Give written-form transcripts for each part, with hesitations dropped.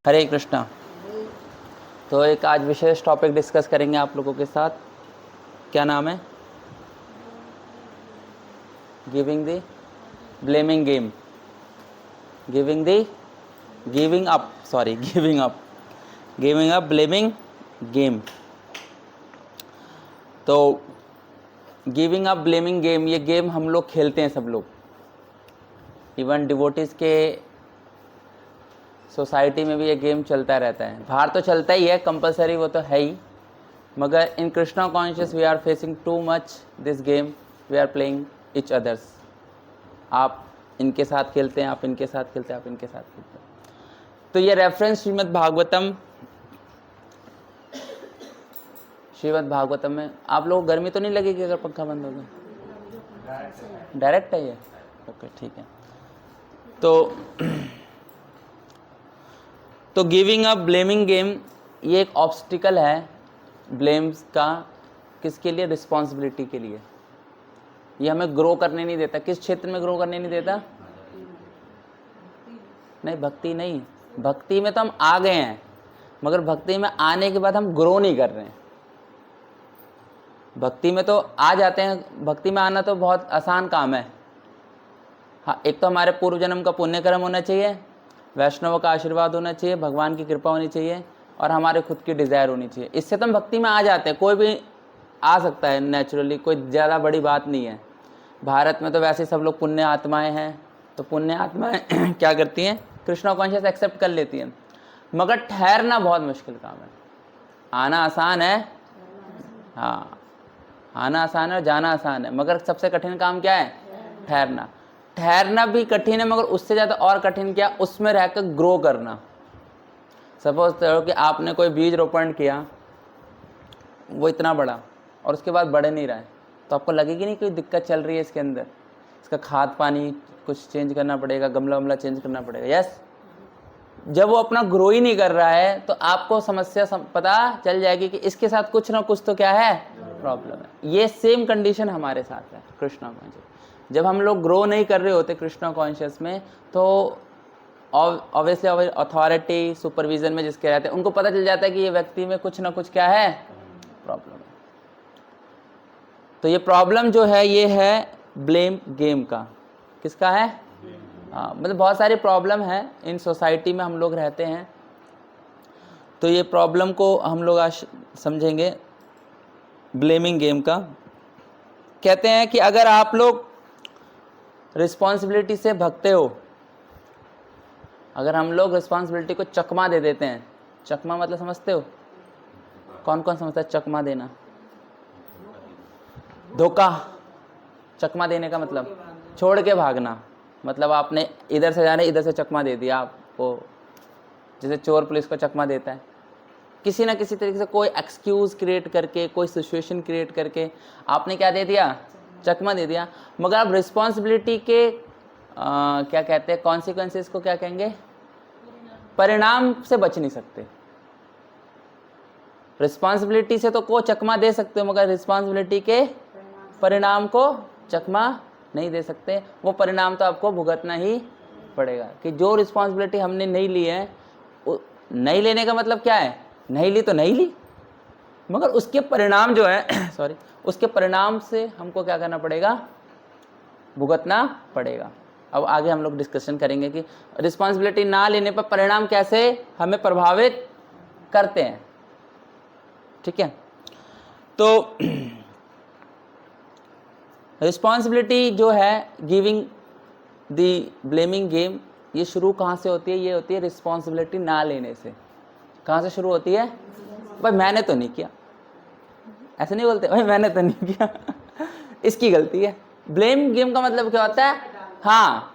हरे कृष्णा। तो एक आज विशेष टॉपिक डिस्कस करेंगे आप लोगों के साथ। क्या नाम है? Giving the blaming game. Giving up blaming game. तो गिविंग अप ब्लेमिंग गेम, ये गेम हम लोग खेलते हैं सब लोग, इवन डिवोटीज के सोसाइटी में भी ये गेम चलता रहता है। बाहर तो चलता ही है, कंपलसरी वो तो है ही, मगर in Krishna conscious we are facing too much this game, we are playing each others. आप इनके साथ खेलते हैं, आप इनके साथ खेलते हैं, आप इनके साथ खेलते हैं। तो ये रेफरेंस श्रीमद् भागवतम में। आप लोग गर्मी तो नहीं लगेगी अगर पंखा बंद हो गया? डायरेक्ट है ये? ओके, ठीक है। तो गिविंग अप ब्लेमिंग गेम, ये एक ऑब्स्टिकल है ब्लेम्स का। किसके लिए? रिस्पॉन्सिबिलिटी के लिए। ये हमें ग्रो करने नहीं देता। किस क्षेत्र में ग्रो करने नहीं देता? नहीं, भक्ति नहीं। भक्ति में तो हम आ गए हैं, मगर भक्ति में आने के बाद हम ग्रो नहीं कर रहे हैं। भक्ति में तो आ जाते हैं, भक्ति में आना तो बहुत आसान काम है। हाँ, एक तो हमारे पूर्व जन्म का पुण्य कर्म होना चाहिए, वैष्णव का आशीर्वाद होना चाहिए, भगवान की कृपा होनी चाहिए, और हमारे खुद की डिज़ायर होनी चाहिए। इससे तो हम भक्ति में आ जाते हैं। कोई भी आ सकता है नेचुरली, कोई ज़्यादा बड़ी बात नहीं है। भारत में तो वैसे सब लोग पुण्य आत्माएं हैं, तो पुण्य आत्माएं क्या करती हैं? कृष्णा कॉन्शियस एक्सेप्ट कर लेती हैं, मगर ठहरना बहुत मुश्किल काम है। आना आसान है, हाँ, आना आसान है और जाना आसान है, मगर सबसे कठिन काम क्या है? ठहरना। ठहरना भी कठिन है, मगर उससे ज़्यादा और कठिन क्या? उसमें रहकर ग्रो करना। सपोज करो कि आपने कोई बीज रोपण किया, वो इतना बड़ा, और उसके बाद बढ़ नहीं रहा है, तो आपको लगेगी नहीं कोई दिक्कत चल रही है इसके अंदर? इसका खाद पानी कुछ चेंज करना पड़ेगा, गमला वमला चेंज करना पड़ेगा। यस, जब वो अपना ग्रो ही नहीं कर रहा है तो आपको समस्या पता चल जाएगी कि इसके साथ कुछ ना कुछ तो क्या है, प्रॉब्लम है। ये सेम कंडीशन हमारे साथ है कृष्णा कॉन्शियस। जब हम लोग ग्रो नहीं कर रहे होते कृष्णा कॉन्शियस में, तो ऑब्वियसली अथॉरिटी सुपरविजन में जिसके रहते हैं उनको पता चल जाता है कि ये व्यक्ति में कुछ ना कुछ क्या है, प्रॉब्लम है। तो ये प्रॉब्लम जो है, ये है ब्लेम गेम का। किसका है? हाँ, मतलब बहुत सारी प्रॉब्लम है इन सोसाइटी में हम लोग रहते हैं। तो ये प्रॉब्लम को हम लोग आज समझेंगे, ब्लेमिंग गेम का। कहते हैं कि अगर आप लोग रिस्पॉन्सिबिलिटी से भगते हो, अगर हम लोग रिस्पॉन्सिबिलिटी को चकमा दे देते हैं। चकमा मतलब समझते हो? कौन कौन समझता है चकमा देना? धोखा। चकमा देने का मतलब छोड़ के भागना। मतलब आपने इधर से जाने, इधर से चकमा दे दिया आपको, जैसे चोर पुलिस को चकमा देता है। किसी ना किसी तरीके से कोई एक्सक्यूज क्रिएट करके, कोई सिचुएशन क्रिएट करके आपने क्या दे दिया? चकमा दे दिया। मगर आप रिस्पॉन्सिबिलिटी के क्या कहते हैं, कॉन्सिक्वेंसेस को क्या कहेंगे? परिणाम से बच नहीं सकते। रिस्पॉन्सिबिलिटी से तो को चकमा दे सकते हो, मगर रिस्पॉन्सिबिलिटी के परिणाम को चकमा नहीं दे सकते। वो परिणाम तो आपको भुगतना ही पड़ेगा। कि जो रिस्पॉन्सिबिलिटी हमने नहीं ली है, नहीं लेने का मतलब क्या है? नहीं ली तो नहीं ली, मगर उसके परिणाम जो है सॉरी, उसके परिणाम से हमको क्या करना पड़ेगा? भुगतना पड़ेगा। अब आगे हम लोग डिस्कशन करेंगे कि रिस्पॉन्सिबिलिटी ना लेने पर परिणाम कैसे हमें प्रभावित करते हैं। ठीक है, तो रिस्पॉन्सिबिलिटी जो है, गिविंग द ब्लेमिंग गेम, ये शुरू कहाँ से होती है? ये होती है रिस्पॉन्सिबिलिटी ना लेने से। कहाँ से शुरू होती है? भाई मैंने तो नहीं किया, ऐसे नहीं बोलते, भाई मैंने तो नहीं किया इसकी गलती है। ब्लेम गेम का मतलब क्या होता है? हाँ,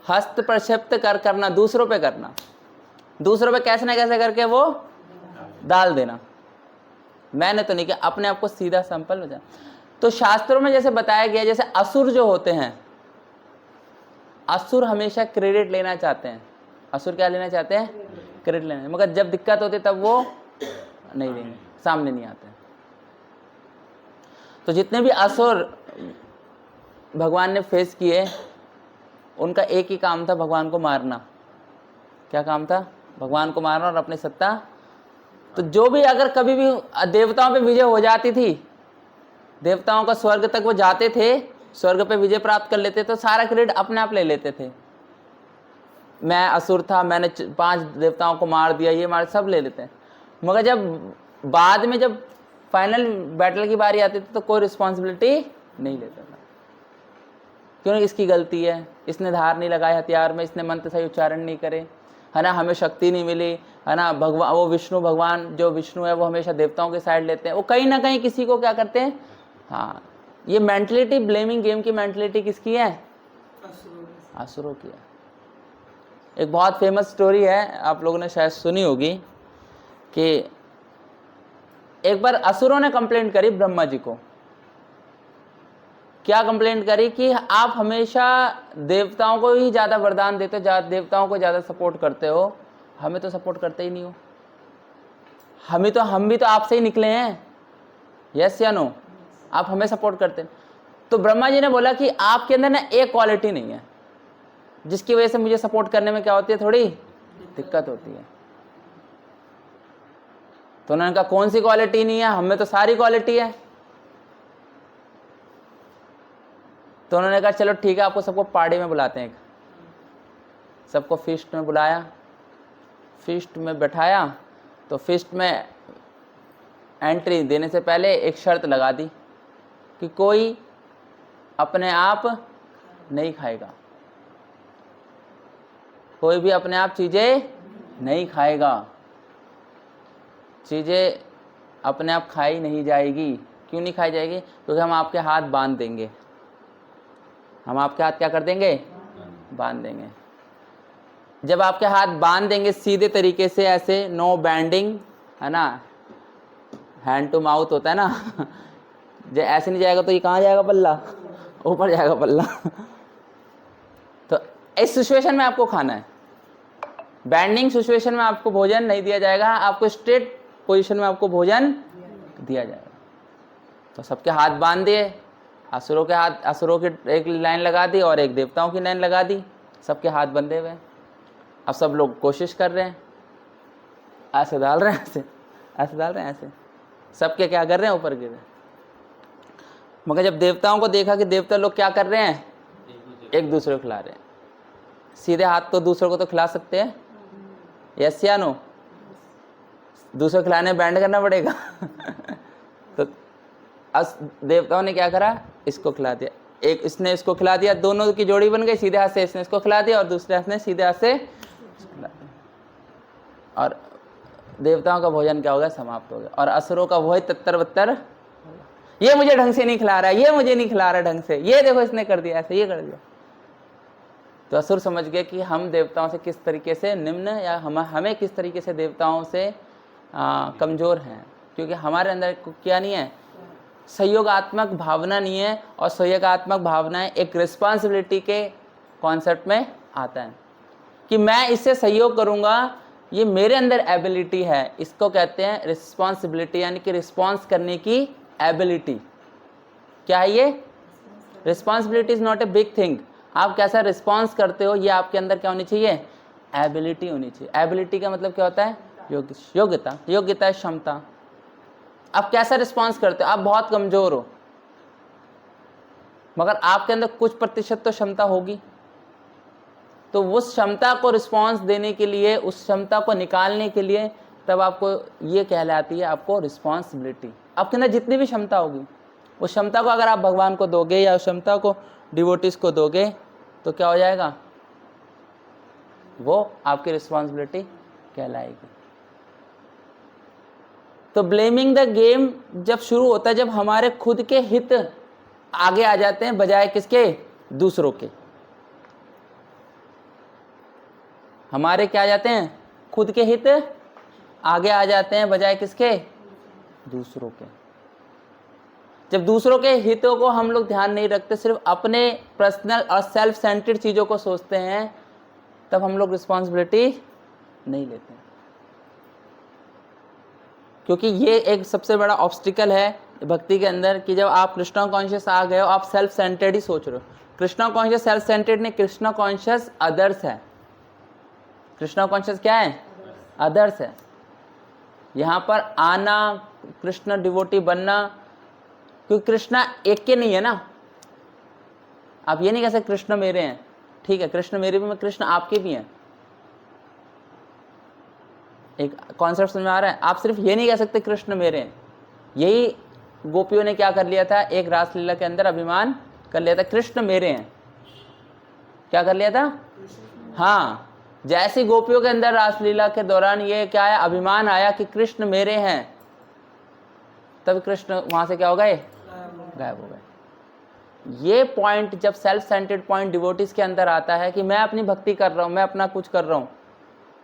हस्त प्रक्षेप्त करना, दूसरों पे करना, दूसरों पे कैसे ना कैसे करके वो डाल देना। मैंने तो नहीं किया, अपने आप को सीधा सैंपल हो जाए। तो शास्त्रों में जैसे बताया गया, जैसे असुर जो होते हैं, असुर हमेशा क्रेडिट लेना चाहते हैं। असुर क्या लेना चाहते हैं? क्रेडिट लेना, मगर जब दिक्कत होती है तब वो नहीं देंगे, सामने नहीं आते। तो जितने भी असुर भगवान ने फेस किए, उनका एक ही काम था, भगवान को मारना। क्या काम था? भगवान को मारना और अपनी सत्ता। तो जो भी अगर कभी भी देवताओं पे विजय हो जाती थी, देवताओं का स्वर्ग तक वो जाते थे, स्वर्ग पे विजय प्राप्त कर लेते, तो सारा क्रेडिट अपने आप ले लेते थे। मैं असुर था, मैंने 5 देवताओं को मार दिया, ये मार, सब ले लेते हैं। मगर जब बाद में जब फाइनल बैटल की बारी आती थी तो कोई रिस्पॉन्सिबिलिटी नहीं लेता था। क्यों? इसकी गलती है, इसने धार नहीं लगाए हथियार में, इसने मंत्र सही उच्चारण नहीं करे, है ना, हमें शक्ति नहीं मिली, है ना। भगवान, वो विष्णु भगवान जो विष्णु है वो हमेशा देवताओं के साइड लेते हैं, वो कहीं ना कहीं किसी को क्या करते हैं। हाँ, ये मेंटलिटी, ब्लेमिंग गेम की मेंटलिटी किसकी है? असुरों की है। एक बहुत फेमस स्टोरी है, आप लोगों ने शायद सुनी होगी, कि एक बार असुरों ने कंप्लेंट करी ब्रह्मा जी को। क्या कंप्लेंट करी? कि आप हमेशा देवताओं को ही ज्यादा वरदान देते हो, देवताओं को ज्यादा सपोर्ट करते हो, हमें तो सपोर्ट करते ही नहीं हो। हम भी तो आपसे ही निकले हैं, यस या नो? आप हमें सपोर्ट करते हैं। तो ब्रह्मा जी ने बोला कि आपके अंदर ना एक क्वालिटी नहीं है जिसकी वजह से मुझे सपोर्ट करने में क्या होती है, थोड़ी दिक्कत होती है। तो उन्होंने कहा कौन सी क्वालिटी नहीं है? हमें तो सारी क्वालिटी है। तो उन्होंने कहा चलो ठीक है, आपको सबको पार्टी में बुलाते हैं। सबको फीस्ट में बुलाया, फीस्ट में बैठाया। तो फीस्ट में एंट्री देने से पहले एक शर्त लगा दी कि कोई अपने आप नहीं खाएगा, कोई भी अपने आप चीजें नहीं खाएगा, चीजें अपने आप खाई नहीं जाएगी। क्यों नहीं खाई जाएगी? क्योंकि हम आपके हाथ बांध देंगे। हम आपके हाथ क्या कर देंगे? बांध देंगे। जब आपके हाथ बांध देंगे सीधे तरीके से, ऐसे, नो बैंडिंग, है ना, हैंड टू माउथ होता है ना, जो ऐसे नहीं जाएगा तो ये कहाँ जाएगा पल्ला? ऊपर जाएगा पल्ला। तो इस सिचुएशन में आपको खाना है। बैंडिंग सिचुएशन में आपको भोजन नहीं दिया जाएगा, आपको स्ट्रेट पोजीशन में आपको भोजन दिया जाएगा। तो सबके हाथ बांध दिए, असुरों के हाथ, असुरों की एक लाइन लगा दी और एक देवताओं की लाइन लगा दी, सबके हाथ बंधे हुए। अब सब लोग कोशिश कर रहे हैं, ऐसे डाल रहे हैं, ऐसे डाल रहे हैं, ऐसे सबके क्या कर रहे हैं, ऊपर गिर रहे हैं। मगर जब देवताओं को देखा कि देवता लोग क्या कर रहे हैं, एक दूसरे को खिला रहे हैं। सीधे हाथ तो दूसरों को तो खिला सकते हैं, यस या नो? दूसरे खिलाने बैंड करना पड़ेगा। तो देवताओं ने क्या करा, इसको खिला दिया, एक इसने इसको खिला दिया, दोनों की जोड़ी बन गई। सीधे हाथ से इसने इसको खिला दिया और दूसरे हाथ ने सीधे हाथ से खिला दिया, और देवताओं का भोजन क्या हो गया, समाप्त हो गया। और असुरों का वही तत्तर बत्तर, ये मुझे ढंग से नहीं खिला रहा, ये मुझे नहीं खिला रहा ढंग से, ये देखो इसने कर दिया ऐसे, ये कर दिया। तो असुर समझ गए कि हम देवताओं से किस तरीके से निम्न, या हमें किस तरीके से देवताओं से कमज़ोर हैं, क्योंकि हमारे अंदर क्या नहीं है, सहयोगात्मक भावना नहीं है। और सहयोगात्मक भावनाएं एक रिस्पॉन्सिबिलिटी के कॉन्सेप्ट में आता है कि मैं इससे सहयोग करूंगा, ये मेरे अंदर एबिलिटी है। इसको कहते हैं रिस्पॉन्सिबिलिटी, यानी कि रिस्पॉन्स करने की एबिलिटी। क्या है ये? Responsibility is not a big thing. आप कैसा रिस्पॉन्स करते हो, ये आपके अंदर क्या होनी चाहिए, एबिलिटी होनी चाहिए। एबिलिटी का मतलब क्या होता है, योग्यता। योग्यता है क्षमता। आप कैसा रिस्पॉन्स करते हो, आप बहुत कमजोर हो मगर आपके अंदर कुछ प्रतिशत तो क्षमता होगी, तो उस क्षमता को रिस्पॉन्स देने के लिए, उस क्षमता को निकालने के लिए, तब आपको ये कहलाती है आपको रिस्पॉन्सिबिलिटी। आपके अंदर जितनी भी क्षमता होगी, उस क्षमता को अगर आप भगवान को दोगे या उस क्षमता को डिवोटीज को दोगे तो क्या हो जाएगा, वो आपकी रिस्पॉन्सिबिलिटी कहलाएगी। तो ब्लेमिंग द गेम जब शुरू होता है, जब हमारे खुद के हित आगे आ जाते हैं बजाय किसके, दूसरों के। हमारे क्या आ जाते हैं, खुद के हित आगे आ जाते हैं बजाय किसके, दूसरों के। जब दूसरों के हितों को हम लोग ध्यान नहीं रखते, सिर्फ अपने पर्सनल और सेल्फ सेंटर्ड चीजों को सोचते हैं, तब हम लोग रिस्पॉन्सिबिलिटी नहीं लेते। क्योंकि ये एक सबसे बड़ा ऑब्स्टिकल है भक्ति के अंदर कि जब आप कृष्णा कॉन्शियस आ गए हो, आप सेल्फ सेंटर्ड ही सोच रहे हो। कृष्णा कॉन्शियस सेल्फ सेंटर्ड नहीं, कृष्णा कॉन्शियस अदर्स है। कृष्णा कॉन्शियस क्या है, अदर्स है। यहाँ पर आना, कृष्ण डिवोटी बनना, क्योंकि कृष्णा एक के नहीं है ना। आप ये नहीं कह सकते कृष्ण मेरे हैं, ठीक है कृष्ण मेरे भी, मैं कृष्ण आपके भी हैं। एक कॉन्सेप्ट समझ में आ रहा है? आप सिर्फ ये नहीं कह सकते कृष्ण मेरे हैं। यही गोपियों ने क्या कर लिया था, एक रासलीला के अंदर अभिमान कर लिया था, कृष्ण मेरे हैं। क्या कर लिया था? हाँ, जैसी गोपियों के अंदर रासलीला के दौरान ये क्या है, अभिमान आया कि कृष्ण मेरे हैं, तब कृष्ण वहां से क्या हो गए, गायब हो गए। ये पॉइंट जब सेल्फ सेंटर्ड पॉइंट डिवोटीज के अंदर आता है कि मैं अपनी भक्ति कर रहा हूं, मैं अपना कुछ कर रहा हूं,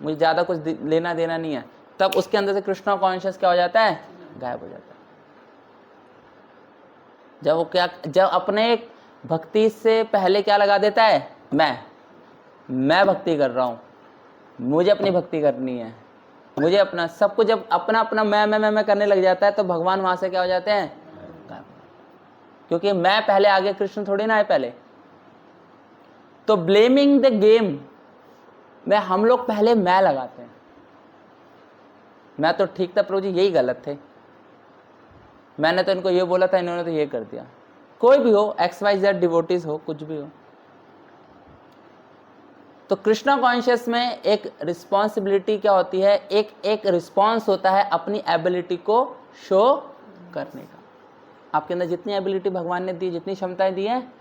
मुझे ज्यादा कुछ लेना देना नहीं है, तब उसके अंदर से कृष्णा कॉन्शियस क्या हो जाता है, गायब हो जाता है। जब वो क्या, जब अपने भक्ति से पहले क्या लगा देता है, मैं भक्ति कर रहा हूं, मुझे अपनी भक्ति करनी है, मुझे अपना सब कुछ, जब अपना अपना मैं करने लग जाता है तो भगवान वहां से क्या हो जाते हैं, क्योंकि मैं पहले आगे, कृष्ण थोड़ी ना है पहले। तो ब्लेमिंग द गेम में हम लोग पहले मैं लगाते हैं, मैं तो ठीक था प्रभु जी, यही गलत थे, मैंने तो इनको ये बोला था, इन्होंने तो ये कर दिया। कोई भी हो, XYZ डिवोटीज हो, कुछ भी हो। तो कृष्णा कॉन्शियस में एक रिस्पॉन्सिबिलिटी क्या होती है, एक रिस्पॉन्स होता है अपनी एबिलिटी को शो करने का। आपके अंदर जितनी एबिलिटी भगवान ने दी, जितनी क्षमताएं दी हैं,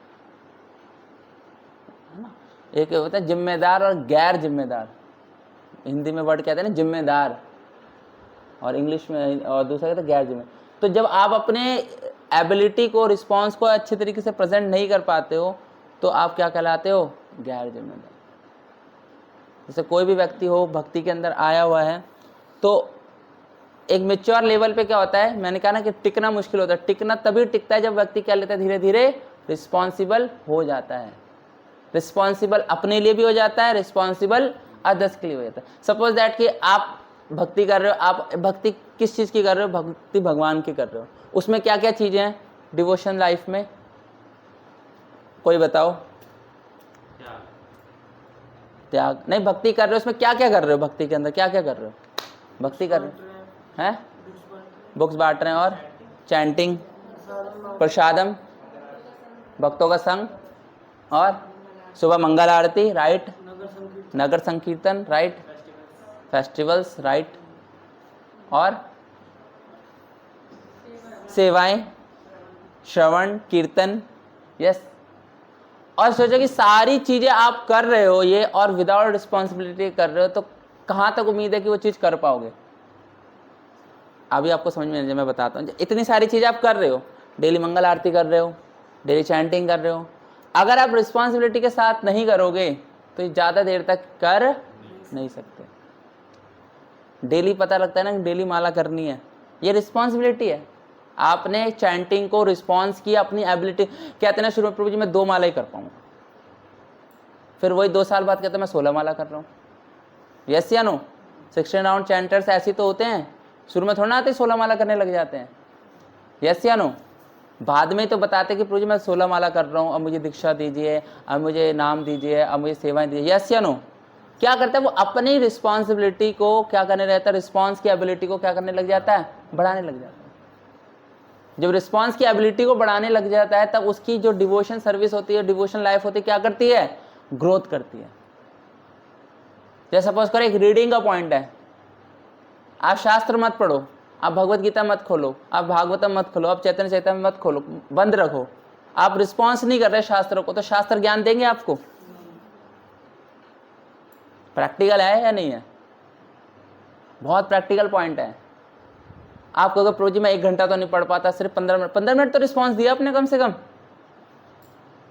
एक होता है जिम्मेदार और गैर जिम्मेदार। हिंदी में वर्ड कहते हैं ना जिम्मेदार, और इंग्लिश में और दूसरा कहते हैं गैर जिम्मेदार। तो जब आप अपने एबिलिटी को, रिस्पॉन्स को अच्छे तरीके से प्रेजेंट नहीं कर पाते हो, तो आप क्या कहलाते हो, गैर जिम्मेदार। जैसे कोई भी व्यक्ति हो, भक्ति के अंदर आया हुआ है, तो एक मेच्योर लेवल पे क्या होता है, मैंने कहा ना कि टिकना मुश्किल होता है। टिकना तभी टिकता है जब व्यक्ति क्या लेता है, धीरे धीरे रिस्पॉन्सिबल हो जाता है। रिस्पॉन्सिबल अपने लिए भी हो जाता है, रिस्पॉन्सिबल अदर्स के लिए हो जाता है। सपोज दैट कि आप भक्ति कर रहे हो, आप भक्ति किस चीज़ की कर रहे हो, भक्ति भगवान की कर रहे हो, उसमें क्या क्या चीज़ें हैं डिवोशन लाइफ में, कोई बताओ। त्याग नहीं, भक्ति कर रहे हो, उसमें क्या क्या कर रहे हो, भक्ति के अंदर क्या क्या कर रहे हो, भक्ति कर रहे हो हैं, बुक्स बांट रहे हैं, और चैंटिंग, प्रसादम, भक्तों का संग, और सुबह मंगल आरती, राइट, नगर संकीर्तन, राइट, फेस्टिवल्स, राइट, और सेवाएं, श्रवण कीर्तन, यस। और सोचो कि सारी चीजें आप कर रहे हो ये, और विदाउट रिस्पॉन्सिबिलिटी कर रहे हो, तो कहां तक उम्मीद है कि वो चीज कर पाओगे। अभी आपको समझ में, मैं बताता हूँ। इतनी सारी चीजें आप कर रहे हो, डेली मंगल आरती कर रहे हो, डेली चैंटिंग कर रहे हो, अगर आप रिस्पॉन्सिबिलिटी के साथ नहीं करोगे तो ज़्यादा देर तक कर नहीं सकते। डेली पता लगता है ना कि डेली माला करनी है, ये रिस्पॉन्सिबिलिटी है। आपने चैंटिंग को रिस्पॉन्स किया, अपनी एबिलिटी, कहते हैं ना शुरू में प्रभु जी मैं 2 माला ही कर पाऊंगा, फिर वही 2 साल बाद कहते हैं मैं 16 माला कर रहा हूँ। यस या नो? 16 राउंड चैंटर्स ऐसे तो होते हैं, शुरू में थोड़ा ना आते 16 माला करने लग जाते हैं। यस या नो? बाद में तो बताते कि प्रभु जी मैं 16 माला कर रहा हूँ, अब मुझे दीक्षा दीजिए, अब मुझे नाम दीजिए, अब मुझे सेवाएं दीजिए। यस या नो? क्या करता है वो, अपनी रिस्पॉन्सिबिलिटी को क्या करने रहता है, रिस्पॉन्स की एबिलिटी को क्या करने लग जाता है, बढ़ाने लग जाता है। जब रिस्पॉन्स की एबिलिटी को बढ़ाने लग जाता है, तब उसकी जो डिवोशन सर्विस होती है, डिवोशन लाइफ होती है, क्या करती है, ग्रोथ करती है। जैसे सपोज करो एक रीडिंग का पॉइंट है, आप शास्त्र मत पढ़ो, आप भगवत गीता मत खोलो, आप भागवतम मत खोलो, आप चैतन्य चैतन्य मत खोलो, बंद रखो, आप रिस्पॉन्स नहीं कर रहे शास्त्रों को, तो शास्त्र ज्ञान देंगे आपको? प्रैक्टिकल है या नहीं है? बहुत प्रैक्टिकल पॉइंट है। आपको अगर प्रभु जी मैं 1 घंटा तो नहीं पढ़ पाता, सिर्फ 15 मिनट तो रिस्पॉन्स दिया आपने कम से कम,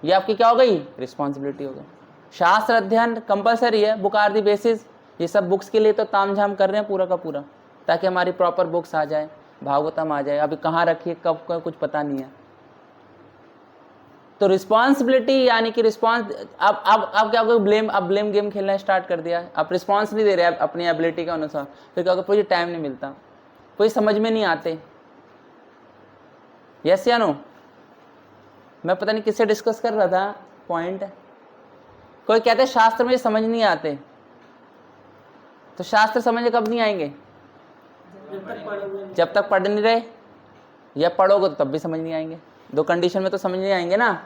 ये आपकी क्या हो गई, रिस्पॉन्सिबिलिटी हो गई। शास्त्र अध्ययन कंपलसरी है, बुक आर दी बेसिस। ये सब बुक्स के लिए तो तामझाम कर रहे हैं पूरा का पूरा, ताकि हमारी प्रॉपर बुक्स आ जाए, भागवतम आ जाए। अभी कहाँ रखिए कब का कुछ पता नहीं है। तो रिस्पॉन्सिबिलिटी यानी कि रिस्पॉन्स, आप क्या ब्लेम, आप ब्लेम गेम खेलना स्टार्ट कर दिया, आप रिस्पॉन्स नहीं दे रहे अपनी एबिलिटी के अनुसार, फिर क्या मुझे टाइम नहीं मिलता, कोई समझ में नहीं आते। यस या नो? मैं पता नहीं किससे डिस्कस कर रहा था पॉइंट, कोई कहते शास्त्र मुझे समझ नहीं आते, तो शास्त्र समझ में कब नहीं आएंगे? जब तक पढ़ नहीं रहे, या पढ़ोगे तो तब भी समझ नहीं आएंगे। दो कंडीशन में तो समझ नहीं आएंगे ना।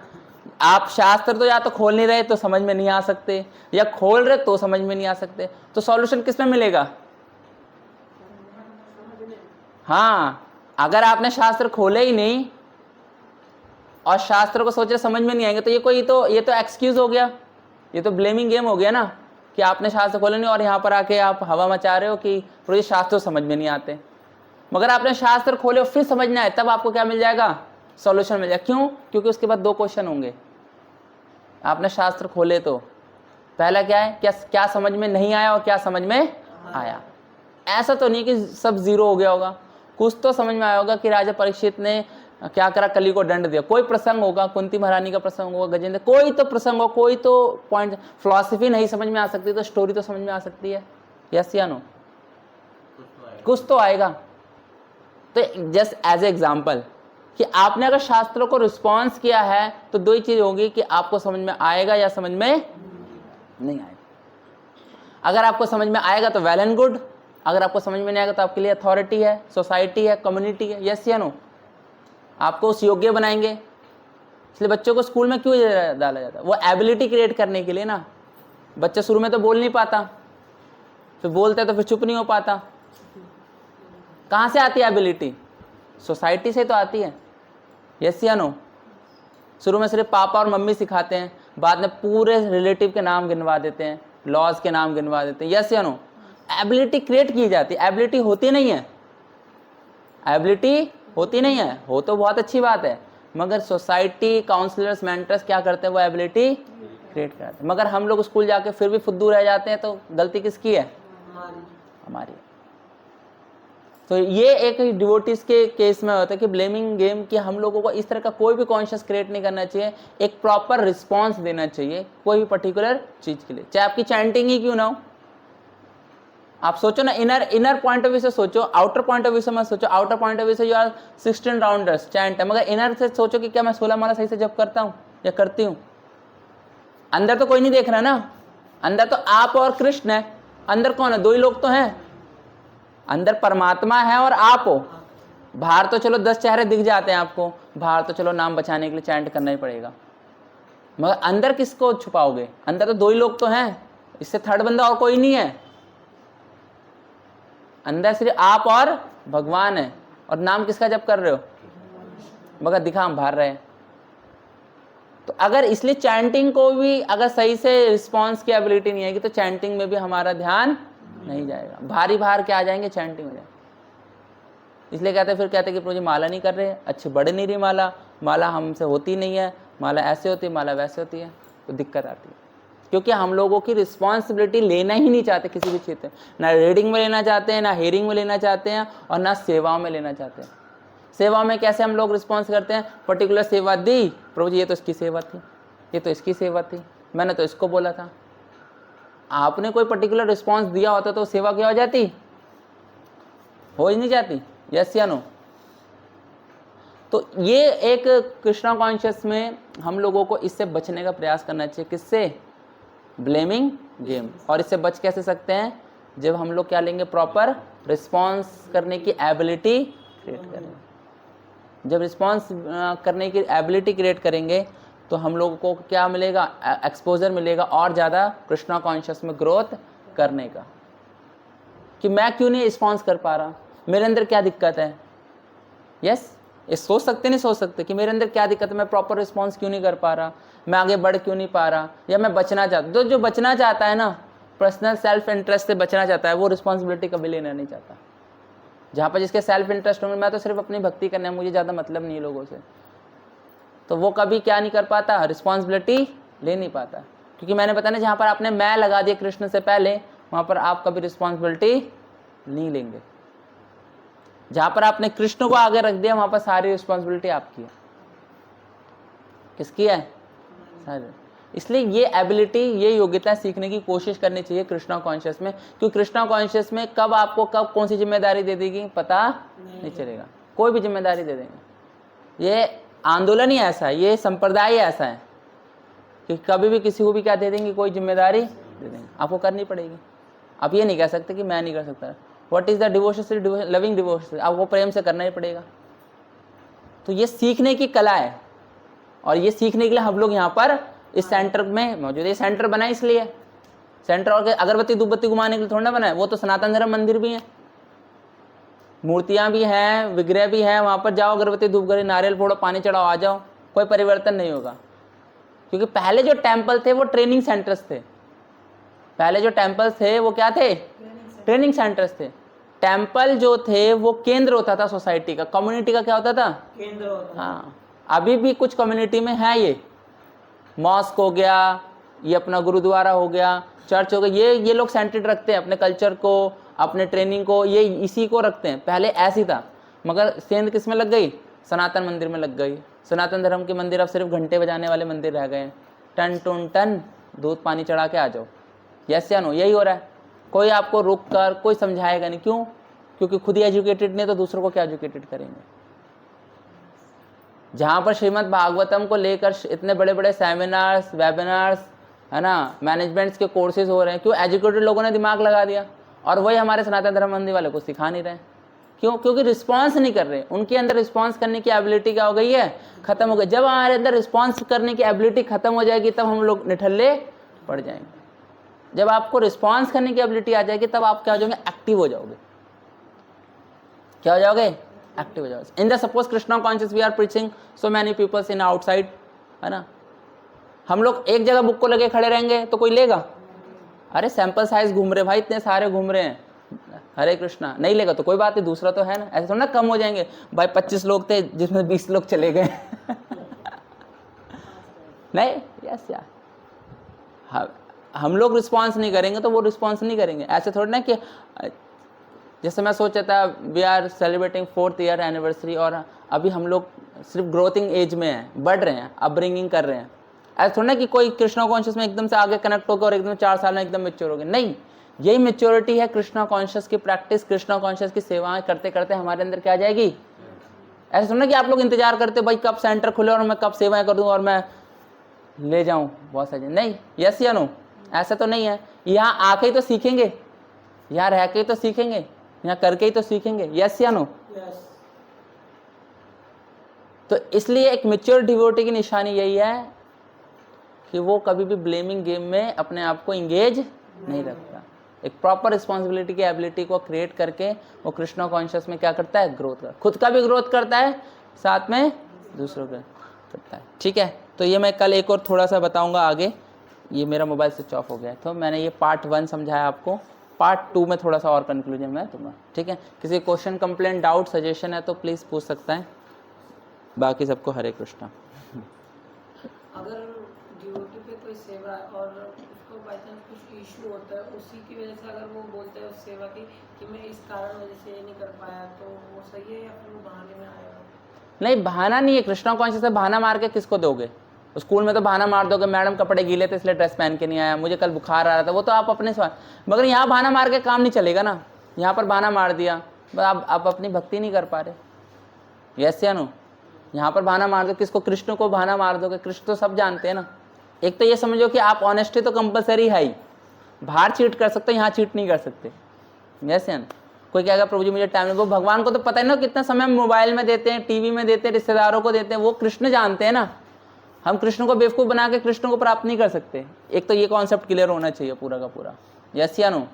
आप शास्त्र तो या तो खोल नहीं रहे तो समझ में नहीं आ सकते, या खोल रहे तो समझ में नहीं आ सकते। तो सॉल्यूशन किस में मिलेगा? हाँ, अगर आपने शास्त्र खोले ही नहीं और शास्त्र को सोच रहे समझ में नहीं आएंगे, तो ये तो एक्सक्यूज हो गया, ये तो ब्लेमिंग गेम हो गया ना, कि आपने शास्त्र खोले नहीं और यहाँ पर आके आप हवा मचा रहे हो कि प्रो शास्त्र समझ में नहीं आते। मगर आपने शास्त्र खोले और फिर समझना है, तब आपको क्या मिल जाएगा? सॉल्यूशन मिल जाएगा। क्यों? क्योंकि उसके बाद दो क्वेश्चन होंगे। आपने शास्त्र खोले तो पहला क्या है, क्या समझ में नहीं आया और क्या समझ में आया। ऐसा तो नहीं कि सब जीरो हो गया होगा, कुछ तो समझ में आया होगा कि राजा परीक्षित ने क्या करा, कली को दंड दिया। कोई प्रसंग होगा, कुंती महारानी का प्रसंग होगा, गजेंद्र, कोई तो प्रसंग हो, कोई तो पॉइंट। फिलॉसफी नहीं समझ में आ सकती तो स्टोरी तो समझ में आ सकती है, यस या नो? कुछ तो आएगा। तो जस्ट एज ए एग्जाम्पल कि आपने अगर शास्त्रों को रिस्पॉन्स किया है तो दो ही चीज होगी कि आपको समझ में आएगा या समझ में नहीं आएगा। अगर आपको समझ में आएगा तो वेल एंड गुड, अगर आपको समझ में नहीं आएगा तो आपके लिए अथॉरिटी है, सोसाइटी है, कम्युनिटी है, यस या नो? आपको उस योग्य बनाएंगे। इसलिए बच्चों को स्कूल में क्यों डाला जाता है? वो एबिलिटी क्रिएट करने के लिए ना। बच्चा शुरू में तो बोल नहीं पाता, फिर बोलता है तो फिर चुप नहीं हो पाता। कहाँ से आती है एबिलिटी? सोसाइटी से तो आती है, यस या नो? शुरू में सिर्फ पापा और मम्मी सिखाते हैं, बाद में पूरे रिलेटिव के नाम गिनवा देते हैं, लॉज के नाम गिनवा देते हैं, यस या नो? एबिलिटी क्रिएट की जाती है, एबिलिटी होती नहीं है। एबिलिटी होती नहीं है, हो तो बहुत अच्छी बात है, मगर सोसाइटी, काउंसलर्स, मेंटर्स क्या करते हैं? वो एबिलिटी क्रिएट करते हैं। मगर हम लोग स्कूल जाके फिर भी फुद्दू रह जाते हैं, तो गलती किसकी है? हमारी। तो ये एक डिवोटीज के केस में होता है कि ब्लेमिंग गेम, कि हम लोगों को इस तरह का कोई भी कॉन्शियस क्रिएट नहीं करना चाहिए। एक प्रॉपर रिस्पॉन्स देना चाहिए कोई भी पर्टिकुलर चीज के लिए, चाहे आपकी चैंटिंग ही क्यों ना हो। आप सोचो ना, इनर पॉइंट ऑफ व्यू से सोचो, आउटर पॉइंट ऑफ व्यू से मत सोचो। आउटर पॉइंट ऑफ व्यू से यू आर 16 राउंडर्स चैंट है, मगर इनर से सोचो कि क्या मैं 16 माला सही से जप करता हूँ या करती हूँ। अंदर तो कोई नहीं देख रहा ना, अंदर तो आप और कृष्ण है। अंदर कौन है? दो ही लोग तो हैं। अंदर परमात्मा है और आप हो। बाहर तो चलो 10 चेहरे दिख जाते हैं आपको, बाहर तो चलो नाम बचाने के लिए चैंट करना ही पड़ेगा, मगर अंदर किसको छुपाओगे? अंदर तो दो ही लोग तो हैं, इससे थर्ड बंदा और कोई नहीं है। अंदर सिर्फ आप और भगवान है, और नाम किसका जप कर रहे हो? मगर दिखा हम बाहर रहे हैं। तो अगर इसलिए चैंटिंग को भी अगर सही से रिस्पॉन्स की एबिलिटी नहीं आएगी तो चैंटिंग में भी हमारा ध्यान नहीं जाएगा। भारी बाहर क्या आ जाएंगे? चैंटिंग हो जाए। इसलिए कहते फिर कहते कि प्रभु जी माला नहीं कर रहे, अच्छी बढ़ नहीं रही माला, माला हमसे होती नहीं है, माला ऐसे होती है, माला वैसे होती है, तो दिक्कत आती है। क्योंकि हम लोगों की रिस्पॉन्सिबिलिटी लेना ही नहीं चाहते किसी भी क्षेत्र में, ना रीडिंग में लेना चाहते हैं, ना हेयरिंग में लेना चाहते हैं, और ना सेवाओं में लेना चाहते हैं। सेवा में कैसे हम लोग रिस्पॉन्स करते हैं? पर्टिकुलर सेवा दी, प्रभु जी ये तो इसकी सेवा थी, ये तो इसकी सेवा थी, मैंने तो इसको बोला था। आपने कोई पर्टिकुलर रिस्पॉन्स दिया होता तो सेवा क्या हो जाती? हो ही नहीं जाती, यस या नो? तो ये एक कृष्णा कॉन्शियस में हम लोगों को इससे बचने का प्रयास करना चाहिए। किससे? Blaming game. और इससे बच कैसे सकते हैं? जब हम लोग क्या लेंगे? प्रॉपर रिस्पॉन्स करने की एबिलिटी क्रिएट करेंगे। जब रिस्पॉन्स करने की एबिलिटी क्रिएट करेंगे तो हम लोगों को क्या मिलेगा? एक्सपोजर मिलेगा और ज़्यादा कृष्णा कॉन्शियस में ग्रोथ करने का। कि मैं क्यों नहीं रिस्पॉन्स कर पा रहा, मेरे अंदर क्या दिक्कत है? यस, ये सोच सकते नहीं सोच सकते कि मेरे अंदर क्या दिक्कत है, मैं प्रॉपर रिस्पॉन्स क्यों नहीं कर पा रहा, मैं आगे बढ़ क्यों नहीं पा रहा, या मैं बचना चाहता। तो जो बचना चाहता है ना, पर्सनल सेल्फ इंटरेस्ट से बचना चाहता है, वो रिस्पॉन्सिबिलिटी कभी लेना नहीं चाहता। जहाँ पर जिसके सेल्फ इंटरेस्ट होंगे, मैं तो सिर्फ अपनी भक्ति करना है, मुझे ज़्यादा मतलब नहीं लोगों से, तो वो कभी क्या नहीं कर पाता? रिस्पॉन्सिबिलिटी ले नहीं पाता। क्योंकि मैंने बताया ना, जहाँ पर आपने मैं लगा दिया कृष्ण से पहले, वहाँ पर आप कभी रिस्पॉन्सिबिलिटी नहीं लेंगे। जहाँ पर आपने कृष्ण को आगे रख दिया, वहाँ पर सारी रिस्पॉन्सिबिलिटी आपकी है। किसकी है? सारी। इसलिए ये एबिलिटी, ये योग्यता सीखने की कोशिश करनी चाहिए कृष्णा कॉन्शियस में। क्योंकि कृष्णा कॉन्शियस में कब आपको कब कौन सी जिम्मेदारी दे देगी पता नहीं चलेगा। कोई भी जिम्मेदारी दे देंगे। ये आंदोलन ही ऐसा है, ये संप्रदाय ऐसा है कि कभी भी किसी को भी क्या दे देंगे? कोई जिम्मेदारी दे देंगे, आपको करनी पड़ेगी। आप ये नहीं कह सकते कि मैं नहीं कर सकता। What is the devotion? Loving devotion, आपको प्रेम से करना ही पड़ेगा। तो ये सीखने की कला है, और ये सीखने के लिए हम लोग यहाँ पर इस सेंटर में मौजूद है। सेंटर बना है इसलिए, सेंटर और अगरबत्ती धूपबत्ती घुमाने के लिए थोड़ा ना बना है, वो तो सनातन धर्म मंदिर भी है, मूर्तियां भी हैं, विग्रह भी हैं, वहां पर जाओ, अगरबत्ती धूप करो, नारियल फोड़ो, पानी चढ़ाओ, आ जाओ, कोई परिवर्तन नहीं होगा। क्योंकि पहले जो टेम्पल थे वो ट्रेनिंग सेंटर्स थे। पहले जो टेम्पल्स थे वो क्या थे? ट्रेनिंग सेंटर्स थे। टेम्पल जो थे वो केंद्र होता था सोसाइटी का, कम्युनिटी का क्या होता था? केंद्र होता। हाँ, अभी भी कुछ कम्युनिटी में है ये, मॉस्क हो गया, ये अपना गुरुद्वारा हो गया, चर्च हो गया, ये लोग सेंटर्ड रखते हैं अपने कल्चर को, अपने ट्रेनिंग को, ये इसी को रखते हैं। पहले ऐसी था, मगर सेंध किस में लग गई? सनातन मंदिर में लग गई। सनातन धर्म के मंदिर अब सिर्फ घंटे बजाने वाले मंदिर रह गए हैं। टन टन टन दूध पानी चढ़ा के आ जाओ, यस या नो, यही हो रहा है। कोई आपको रुक कर कोई समझाएगा नहीं। क्यों? क्योंकि खुद ही एजुकेटेड नहीं तो दूसरों को क्या एजुकेटेड करेंगे। जहाँ पर श्रीमद् भागवतम को लेकर इतने बड़े बड़े सेमिनार्स, वेबिनार्स, है ना, मैनेजमेंट्स के कोर्सेज हो रहे हैं, क्यों? एजुकेटेड लोगों ने दिमाग लगा दिया, और वही हमारे सनातन धर्म मंदिर वाले को सिखा नहीं रहे। क्यों? क्योंकि रिस्पॉन्स नहीं कर रहे। उनके अंदर रिस्पॉन्स करने की एबिलिटी क्या हो गई है? खत्म हो गई। जब हमारे अंदर रिस्पॉन्स करने की एबिलिटी खत्म हो जाएगी तब हम लोग निठल्ले पड़ जाएंगे। जब आपको रिस्पॉन्स करने की एबिलिटी आ जाएगी तब आप क्या हो जाओगे? एक्टिव हो जाओगे। क्या हो जाओगे? एक्टिव हो जाओगे। In the suppose Krishna conscious we are preaching so many peoples in outside, है ना। हम लोग एक जगह बुक को लगे खड़े रहेंगे तो कोई लेगा? अरे सैंपल साइज घूम रहे भाई, इतने सारे घूम रहे हैं, हरे कृष्णा, नहीं लेगा तो कोई बात नहीं, दूसरा तो है ना। ऐसे थोड़ा ना कम हो जाएंगे भाई, 25 लोग थे जिसमें 20 लोग चले गए नहीं, यस यार, हम लोग रिस्पॉन्स नहीं करेंगे तो वो रिस्पॉन्स नहीं करेंगे। ऐसे थोड़ा ना कि जैसे मैं सोचा था we are celebrating 4th year anniversary, और अभी हम लोग सिर्फ ग्रोथिंग एज में हैं, बढ़ रहे हैं, अपब्रिंगिंग कर रहे हैं। ऐसा थोड़ा ना कि कोई कृष्णा कॉन्शियस में एकदम से आगे कनेक्ट होकर और एकदम 4 साल में एकदम मेच्योर हो गए। नहीं, यही मेच्योरिटी है कृष्णा कॉन्शियस की प्रैक्टिस, कृष्णा कॉन्शियस की सेवाएं करते करते हमारे अंदर क्या आ जाएगी। ऐसा थोड़ा ना कि आप लोग इंतजार करते भाई कब सेंटर खुले और मैं कब सेवाएं कर दूं और मैं ले जाऊं बहुत सारी। नहीं, यस या नो, ऐसा तो नहीं है। यहाँ आके ही तो सीखेंगे, यहाँ रह के ही तो सीखेंगे, यहाँ करके ही तो सीखेंगे, यस या नो। तो इसलिए एक मैच्योर डिवोटी की निशानी यही है कि वो कभी भी ब्लेमिंग गेम में अपने आप को इंगेज नहीं रखता। एक प्रॉपर रिस्पॉन्सिबिलिटी की एबिलिटी को क्रिएट करके वो कृष्णा कॉन्शियस में क्या करता है? ग्रोथ करता है, खुद का भी ग्रोथ करता है, साथ में दूसरों का करता है। ठीक है, तो ये मैं कल एक और थोड़ा सा बताऊंगा आगे। ये मेरा मोबाइल स्विच ऑफ हो गया, तो मैंने ये पार्ट 1 समझाया आपको, पार्ट 2 में थोड़ा सा और कंक्लूजन मैं दूंगा। ठीक है, किसी क्वेश्चन, कंप्लेंट, डाउट, सजेशन है तो प्लीज़ पूछ सकता है। बाकी सबको हरे कृष्णा। अगर डिवोटी पे कोई सेवा और उसको बाई चांस कुछ इशू होता है, उसी की वजह से अगर वो बोलते हैं उस सेवा की कि मैं इस कारण वजह से ये नहीं कर पाया, तो वो सही है या फिर वो बहाने में आएगा? नहीं, बहाना नहीं है। कृष्णा कॉन्शियस से बहाना मार के किसको दोगे? स्कूल में तो बहाना मार दोगे, मैडम कपड़े गीले थे इसलिए ड्रेस पहन के नहीं आया, मुझे कल बुखार आ रहा था, वो तो आप अपने स्वास्थ्य। मगर यहाँ बहाना मार के काम नहीं चलेगा ना। यहाँ पर बहाना मार दिया, आप अपनी भक्ति नहीं कर पा रहे, यस या नो। यहाँ पर बहाना मार दो, किसको? कृष्ण को बहाना मार दोगे। कृष्ण तो सब जानते हैं ना। एक तो ये समझो कि आप ऑनेस्टी तो कंपलसरी है ही, बाहर चीट कर सकते हो, यहाँ चीट नहीं कर सकते, यस या नो। कोई कहेगा प्रभु जी मुझे टाइम नहीं, वो भगवान को तो पता है ना कितना समय मोबाइल में देते हैं, टीवी में देते हैं, रिश्तेदारों को देते हैं, वो कृष्ण जानते हैं ना। हम कृष्ण को बेवकूफ़ बना के कृष्ण को प्राप्त नहीं कर सकते। एक तो ये कॉन्सेप्ट क्लियर होना चाहिए पूरा का पूरा, यस या नो।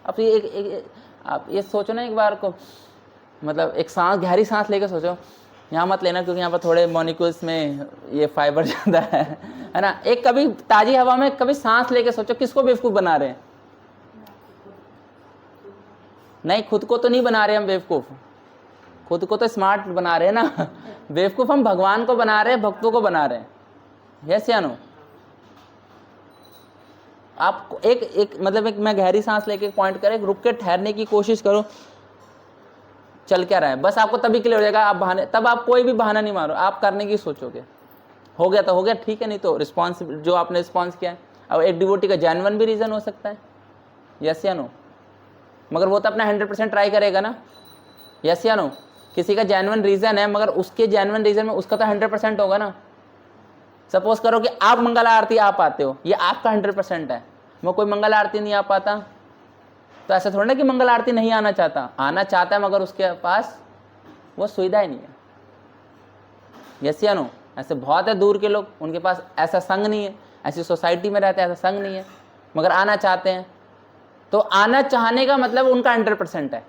अब ये आप ये सोचो ना एक बार को, मतलब एक सांस, गहरी सांस लेकर सोचो। यहाँ मत लेना क्योंकि यहाँ पर थोड़े मॉलिक्यूल्स में ये फाइबर ज़्यादा है ना। एक कभी ताज़ी हवा में कभी सांस लेके सोचो, किसको बेवकूफ़ बना रहे हैं? नहीं, खुद को तो नहीं बना रहे हम बेवकूफ़, खुद को तो स्मार्ट बना रहे हैं ना। बेवकूफ़ हम भगवान को बना रहे हैं, भक्तों को बना रहे हैं, यस या नो। आप एक मतलब एक मैं गहरी सांस लेके पॉइंट करें, रुक के ठहरने की कोशिश करो, चल क्या रहा है, बस आपको तभी क्लियर हो जाएगा। आप बहाने, तब आप कोई भी बहाना नहीं मारो, आप करने की सोचोगे। हो गया तो हो गया, ठीक है, नहीं तो रिस्पॉन्स जो आपने रिस्पॉन्स किया है। अब एक डिवोटी का जेन्युइन भी रीज़न हो सकता है, यस या नो, मगर वो तो अपना 100% ट्राई करेगा ना, यस या नो। किसी का जेन्युइन रीज़न है मगर उसके जेन्युइन रीज़न में उसका तो 100% होगा ना। सपोज करो कि आप मंगल आरती आ पाते हो, ये आपका 100% है, मैं कोई मंगल आरती नहीं आ पाता, तो ऐसा थोड़ा ना कि मंगल आरती नहीं आना चाहता, आना चाहता है, मगर उसके पास वो सुविधा ही नहीं है। यस या नो? ऐसे बहुत है दूर के लोग, उनके पास ऐसा संग नहीं है, ऐसी सोसाइटी में रहते हैं, ऐसा संग नहीं है, मगर आना चाहते हैं। तो आना चाहने का मतलब उनका 100% है,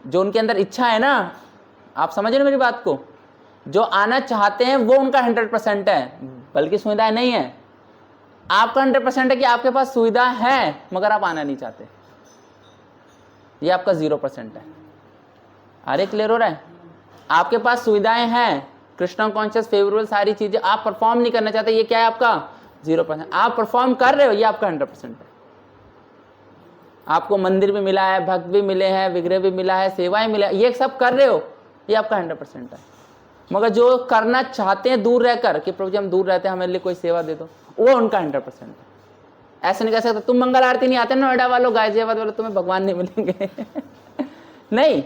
जो उनके अंदर इच्छा है ना, आप समझ रहे हो मेरी बात को, जो आना चाहते हैं वो उनका 100% है, बल्कि सुविधाएं नहीं है। आपका 100% है कि आपके पास सुविधा है मगर आप आना नहीं चाहते, ये आपका 0% है। अरे क्लियर हो रहा है? आपके पास सुविधाएं हैं, कृष्णा कॉन्शियस, फेवरेबल, सारी चीजें, आप परफॉर्म नहीं करना चाहते, ये क्या है आपका 0%। आप परफॉर्म कर रहे हो, ये आपका 100% है। आपको मंदिर भी मिला है, भक्त भी मिले हैं, विग्रह भी मिला है, सेवाएं मिला है, ये सब कर रहे हो, ये आपका 100% है। मगर जो करना चाहते हैं दूर रहकर कि प्रभु जी हम दूर रहते हैं, हमारे लिए कोई सेवा दे दो, वो उनका 100% है। ऐसे नहीं कह सकते तुम मंगल आरती नहीं आते नोएडा वालों, गाजियाबाद वालों, तुम्हें भगवान नहीं मिलेंगे नहीं,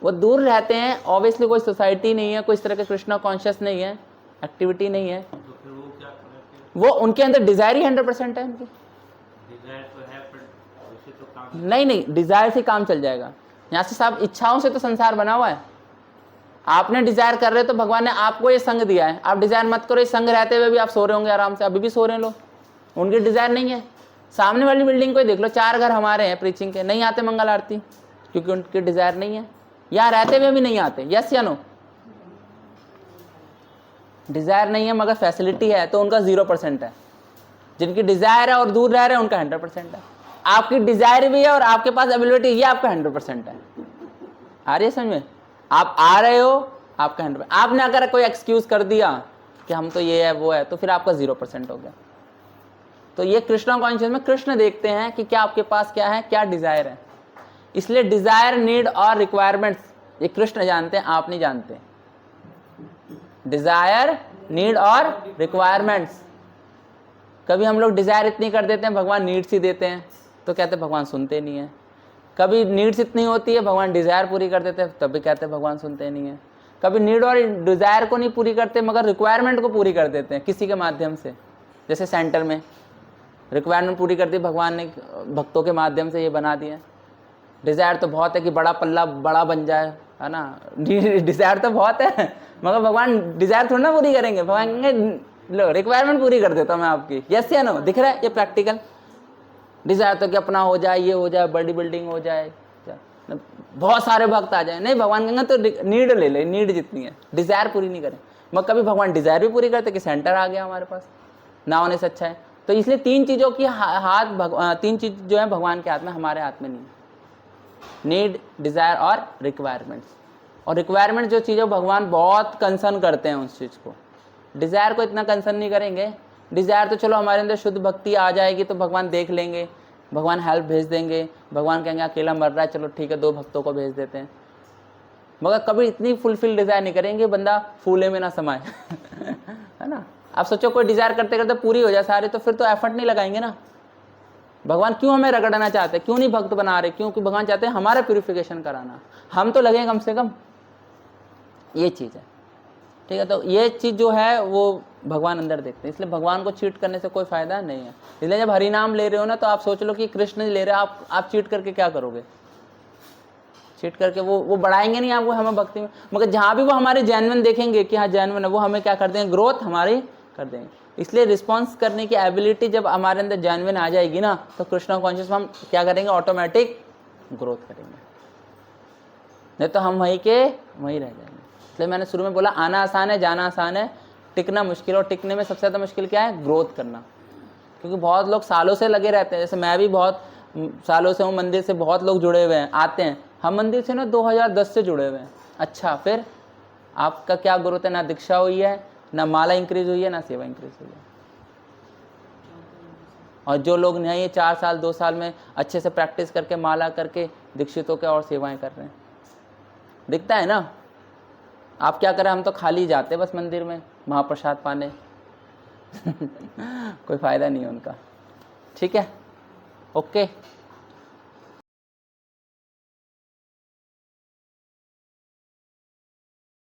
वो दूर रहते हैं, ऑब्वियसली कोई सोसाइटी नहीं है, कोई इस तरह का कृष्णा कॉन्शियस नहीं है, एक्टिविटी नहीं है, तो फिर वो क्या करें? वो उनके अंदर डिजायर ही 100% है उनकी। डिजायर तो है पर उसे तो काम नहीं, डिजायर से काम चल जाएगा। यहाँ से सब इच्छाओं से तो संसार बना हुआ है। आपने डिजायर कर रहे हो तो भगवान ने आपको ये संग दिया है, आप डिजायर मत करो। ये संग रहते हुए भी आप सो रहे होंगे आराम से, अभी भी सो रहे हैं लोग, उनकी डिजायर नहीं है। सामने वाली बिल्डिंग को ही देख लो, 4 घर हमारे हैं प्रीचिंग के, नहीं आते मंगल आरती क्योंकि उनकी डिजायर नहीं है, यहाँ रहते हुए भी नहीं आते। यस या नो? डिजायर नहीं है मगर फैसिलिटी है, तो उनका 0% है। जिनकी डिजायर है और दूर रह रहे हैं उनका 100% है। आपकी डिजायर भी है और आपके पास एबिलिटी, ये आपका 100% है। आ रही है समझ में? आप आ रहे हो, आपका 100%। आपने अगर कोई एक्सक्यूज कर दिया कि हम तो ये है वो है, तो फिर आपका 0% हो गया। तो ये कृष्णा कॉन्शियस में कृष्ण देखते हैं कि क्या आपके पास क्या है, क्या डिजायर है। इसलिए डिजायर, नीड और रिक्वायरमेंट्स ये कृष्ण जानते हैं, आप नहीं जानते। डिजायर, नीड और रिक्वायरमेंट्स। कभी हम लोग डिजायर इतनी कर देते हैं, भगवान नीड्स ही देते हैं, तो कहते हैं भगवान सुनते नहीं है। कभी नीड्स इतनी होती है, भगवान डिजायर पूरी कर देते हैं, तब भी कहते हैं भगवान सुनते नहीं है। कभी नीड और डिजायर को नहीं पूरी करते मगर रिक्वायरमेंट को पूरी कर देते हैं किसी के माध्यम से। जैसे सेंटर में रिक्वायरमेंट पूरी कर दी भगवान ने, भक्तों के माध्यम से ये बना दिया। डिजायर तो बहुत है कि बड़ा पल्ला बड़ा बन जाए, है ना, डिजायर तो बहुत है, मगर भगवान डिजायर थोड़ा ना पूरी करेंगे। भगवान कहेंगे लो रिक्वायरमेंट पूरी कर देता हूँ मैं आपकी। यस या नो? दिख रहा है ये प्रैक्टिकल? डिजायर तो कि अपना हो जाए, ये हो जाए, बड़ी बिल्डिंग हो जाए, बहुत सारे भक्त आ जाए। नहीं, भगवान कहेंगे तो नीड ले ले, नीड जितनी है, डिजायर पूरी नहीं करें। मगर कभी भगवान डिजायर भी पूरी करते कि सेंटर आ गया हमारे पास, ना होने से अच्छा है। तो इसलिए 3 चीजों की हाथ 3 चीज जो है भगवान के हाथ में, हमारे हाथ में नहीं है। नीड, डिजायर और रिक्वायरमेंट्स। और रिक्वायरमेंट जो चीज़ें भगवान बहुत कंसर्न करते हैं उस चीज़ को, डिजायर को इतना कंसर्न नहीं करेंगे। डिजायर तो चलो हमारे अंदर शुद्ध भक्ति आ जाएगी तो भगवान देख लेंगे, भगवान हेल्प भेज देंगे। भगवान कहेंगे अकेला मर रहा है, चलो ठीक है 2 भक्तों को भेज देते हैं। मगर कभी इतनी फुलफिल डिजायर नहीं करेंगे बंदा फूले में ना समाए है ना। आप सोचो कोई डिजायर करते करते पूरी हो जाए सारी, तो फिर तो एफर्ट नहीं लगाएंगे ना। भगवान क्यों हमें रगड़ना चाहते, क्यों नहीं भक्त बना रहे? क्योंकि भगवान चाहते हैं हमारा प्यूरिफिकेशन कराना, हम तो लगे कम से कम। ये चीज़ है, ठीक है। तो ये चीज़ जो है वो भगवान अंदर देखते हैं, इसलिए भगवान को चीट करने से कोई फायदा नहीं है। इसलिए जब हरि नाम ले रहे हो ना, तो आप सोच लो कि कृष्ण ले रहे हो, आप चीट करके क्या करोगे? चीट करके वो बढ़ाएंगे नहीं आपको हमें भक्ति में। मगर जहाँ भी वो हमारे जेन्युइन देखेंगे कि हाँ जेन्युइन है, वो हमें क्या कर देंगे? ग्रोथ हमारी कर देंगे। इसलिए रिस्पॉन्स करने की एबिलिटी जब हमारे अंदर जेन्युइन आ जाएगी ना, तो कृष्णा कॉन्शियस में हम क्या करेंगे? ऑटोमेटिक ग्रोथ करेंगे। नहीं तो हम वहीं रह जाएंगे। इसलिए मैंने शुरू में बोला आना आसान है, जाना आसान है, टिकना मुश्किल। और टिकने में सबसे ज़्यादा मुश्किल क्या है? ग्रोथ करना। क्योंकि बहुत लोग सालों से लगे रहते हैं, जैसे मैं भी बहुत सालों से हूँ, मंदिर से बहुत लोग जुड़े हुए हैं, आते हैं। हम मंदिर से ना 2010 से जुड़े हुए हैं। अच्छा, फिर आपका क्या ग्रोथ है? ना दीक्षा हुई है, ना माला इंक्रीज हुई है, ना सेवा इंक्रीज हुई है। और जो लोग नहीं 4 साल 2 साल में अच्छे से प्रैक्टिस करके माला करके दीक्षित होकर और सेवाएं कर रहे हैं, दिखता है ना। आप क्या करें? हम तो खाली जाते बस मंदिर में महाप्रसाद पाने कोई फायदा नहीं है उनका। ठीक है, ओके।